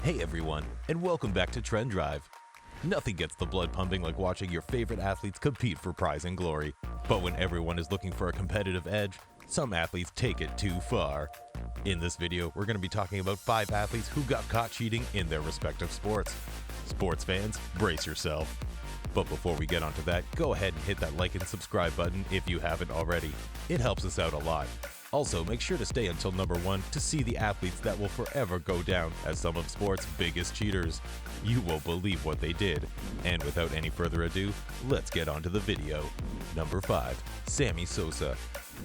Hey everyone, and welcome back to Trend Drive. Nothing gets the blood pumping like watching your favorite athletes compete for prize and glory. But when everyone is looking for a competitive edge, some athletes take it too far. In this video, we're going to be talking about 5 athletes who got caught cheating in their respective sports. Sports fans, brace yourself. But before we get onto that, go ahead and hit that like and subscribe button if you haven't already. It helps us out a lot. Also, make sure to stay until number 1 to see the athletes that will forever go down as some of sports' biggest cheaters. You won't believe what they did. And without any further ado, let's get on to the video. Number 5. Sammy Sosa.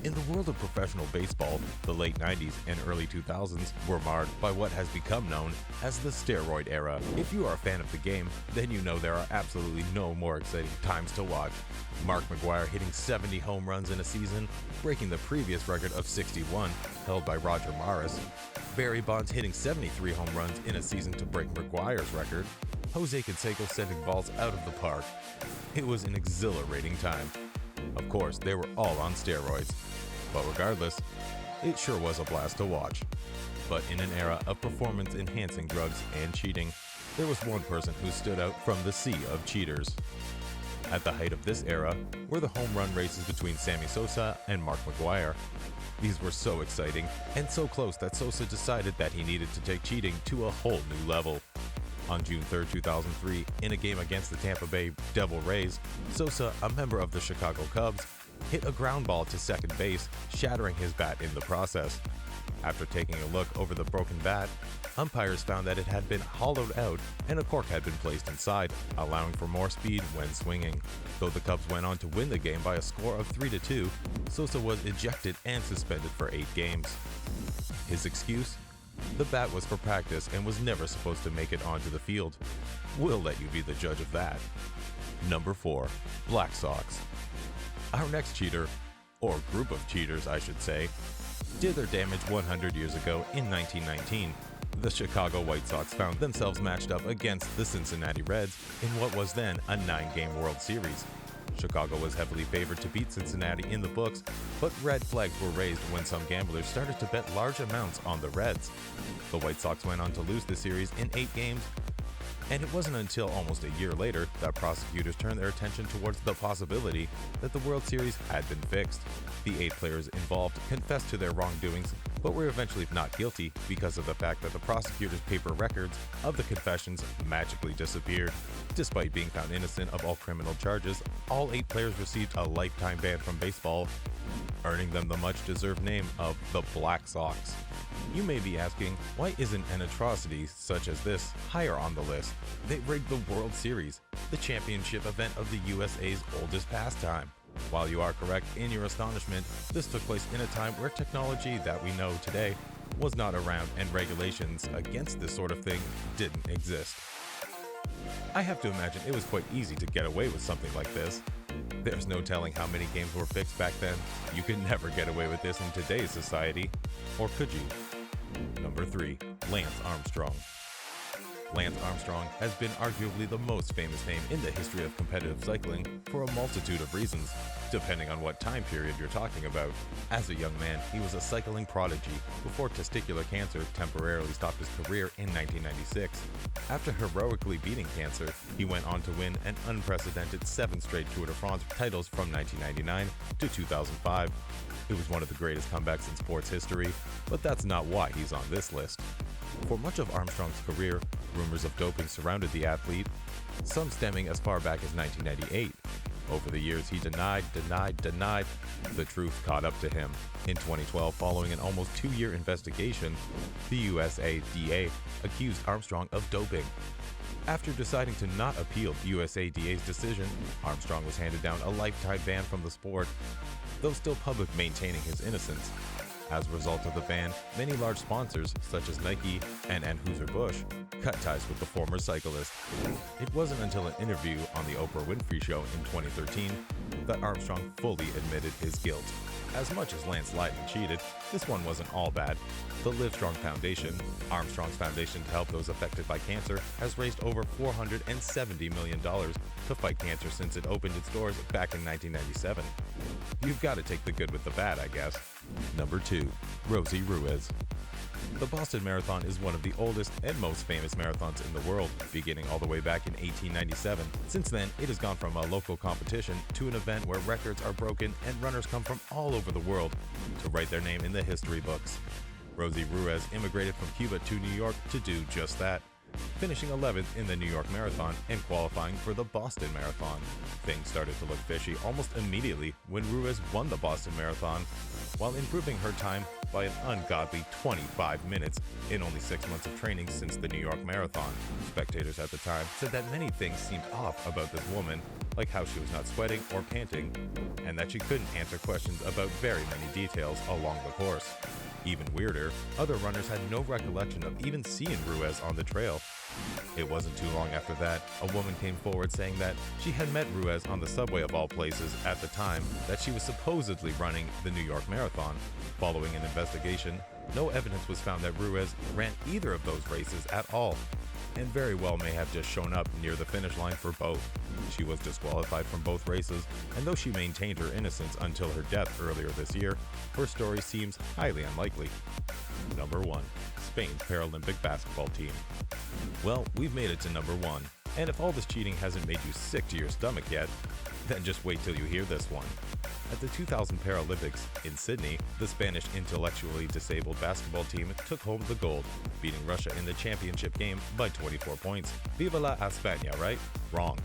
In the world of professional baseball, the late 90s and early 2000s were marred by what has become known as the steroid era. If you are a fan of the game, then you know there are absolutely no more exciting times to watch. Mark McGwire hitting 70 home runs in a season, breaking the previous record of 61 held by Roger Maris. Barry Bonds hitting 73 home runs in a season to break McGwire's record. Jose Canseco sending balls out of the park. It was an exhilarating time. Of course, they were all on steroids. But regardless, it sure was a blast to watch. But in an era of performance-enhancing drugs and cheating, there was one person who stood out from the sea of cheaters. At the height of this era were the home run races between Sammy Sosa and Mark McGwire. These were so exciting and so close that Sosa decided that he needed to take cheating to a whole new level. On June 3, 2003, in a game against the Tampa Bay Devil Rays, Sosa, a member of the Chicago Cubs, hit a ground ball to second base, shattering his bat in the process. After taking a look over the broken bat, umpires found that it had been hollowed out and a cork had been placed inside, allowing for more speed when swinging. Though the Cubs went on to win the game by a score of 3-2, Sosa was ejected and suspended for 8 games. His excuse? The bat was for practice and was never supposed to make it onto the field. We'll let you be the judge of that. Number 4. Black Sox. Our next cheater, or group of cheaters I should say, did their damage 100 years ago in 1919. The Chicago White Sox found themselves matched up against the Cincinnati Reds in what was then a 9-game World Series. Chicago was heavily favored to beat Cincinnati in the books, but red flags were raised when some gamblers started to bet large amounts on the Reds. The White Sox went on to lose the series in 8 games, and it wasn't until almost a year later that prosecutors turned their attention towards the possibility that the World Series had been fixed. The 8 players involved confessed to their wrongdoings, but were eventually not guilty because of the fact that the prosecutors' paper records of the confessions magically disappeared. Despite being found innocent of all criminal charges, all 8 players received a lifetime ban from baseball, earning them the much-deserved name of the Black Sox. You may be asking, why isn't an atrocity such as this higher on the list? They rigged the World Series, the championship event of the USA's oldest pastime. While you are correct in your astonishment, this took place in a time where technology that we know today was not around and regulations against this sort of thing didn't exist. I have to imagine it was quite easy to get away with something like this. There's no telling how many games were fixed back then. You could never get away with this in today's society. Or could you? Number 3. Lance Armstrong. Lance Armstrong has been arguably the most famous name in the history of competitive cycling for a multitude of reasons, depending on what time period you're talking about. As a young man, he was a cycling prodigy before testicular cancer temporarily stopped his career in 1996. After heroically beating cancer, he went on to win an unprecedented 7 straight Tour de France titles from 1999 to 2005. It was one of the greatest comebacks in sports history, but that's not why he's on this list. For much of Armstrong's career, rumors of doping surrounded the athlete, some stemming as far back as 1998. Over the years, he denied. The truth caught up to him. In 2012, following an almost 2-year investigation, the USADA accused Armstrong of doping. After deciding to not appeal USADA's decision, Armstrong was handed down a lifetime ban from the sport, though still public maintaining his innocence. As a result of the ban, many large sponsors, such as Nike and Anheuser-Busch, cut ties with the former cyclist. It wasn't until an interview on the Oprah Winfrey Show in 2013 that Armstrong fully admitted his guilt. As much as Lance lied and cheated, this one wasn't all bad. The Livestrong Foundation, Armstrong's foundation to help those affected by cancer, has raised over $470 million to fight cancer since it opened its doors back in 1997. You've got to take the good with the bad, I guess. Number 2. Rosie Ruiz. The Boston Marathon is one of the oldest and most famous marathons in the world, beginning all the way back in 1897. Since then, it has gone from a local competition to an event where records are broken and runners come from all over the world to write their name in the history books. Rosie Ruiz immigrated from Cuba to New York to do just that, finishing 11th in the New York Marathon and qualifying for the Boston Marathon. Things started to look fishy almost immediately when Ruiz won the Boston Marathon, while improving her time by an ungodly 25 minutes in only 6 months of training since the New York Marathon. Spectators at the time said that many things seemed off about this woman, like how she was not sweating or panting, and that she couldn't answer questions about very many details along the course. Even weirder, other runners had no recollection of even seeing Ruiz on the trail. It wasn't too long after that, a woman came forward saying that she had met Ruiz on the subway of all places at the time that she was supposedly running the New York Marathon. Following an investigation, no evidence was found that Ruiz ran either of those races at all, and very well may have just shown up near the finish line for both. She was disqualified from both races, and though she maintained her innocence until her death earlier this year, her story seems highly unlikely. Number 1. Spain's Paralympic basketball team. Well, we've made it to number 1, and if all this cheating hasn't made you sick to your stomach yet, then just wait till you hear this one. At the 2000 Paralympics in Sydney, the Spanish intellectually disabled basketball team took home the gold, beating Russia in the championship game by 24 points. Viva la España, right? Wrong.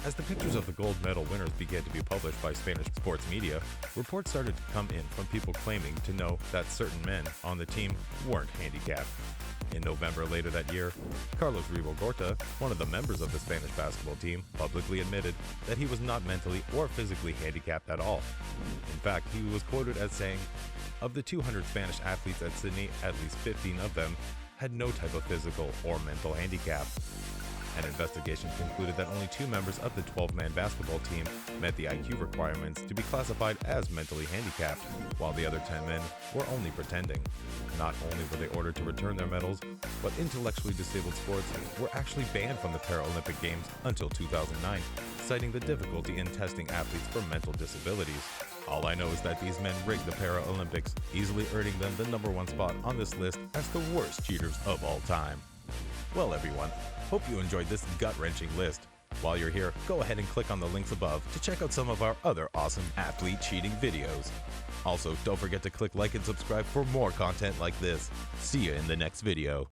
As the pictures of the gold medal winners began to be published by Spanish sports media, reports started to come in from people claiming to know that certain men on the team weren't handicapped. In November later that year, Carlos Ribogorta, one of the members of the Spanish basketball team, publicly admitted that he was not mentally or physically handicapped at all. In fact, he was quoted as saying, "Of the 200 Spanish athletes at Sydney, at least 15 of them had no type of physical or mental handicap." An investigation concluded that only 2 members of the 12-man basketball team met the IQ requirements to be classified as mentally handicapped, while the other 10 men were only pretending. Not only were they ordered to return their medals, but intellectually disabled sports were actually banned from the Paralympic Games until 2009, citing the difficulty in testing athletes for mental disabilities. All I know is that these men rigged the Paralympics, easily earning them the number 1 spot on this list as the worst cheaters of all time. Well, everyone, hope you enjoyed this gut-wrenching list. While you're here, go ahead and click on the links above to check out some of our other awesome athlete cheating videos. Also, don't forget to click like and subscribe for more content like this. See you in the next video.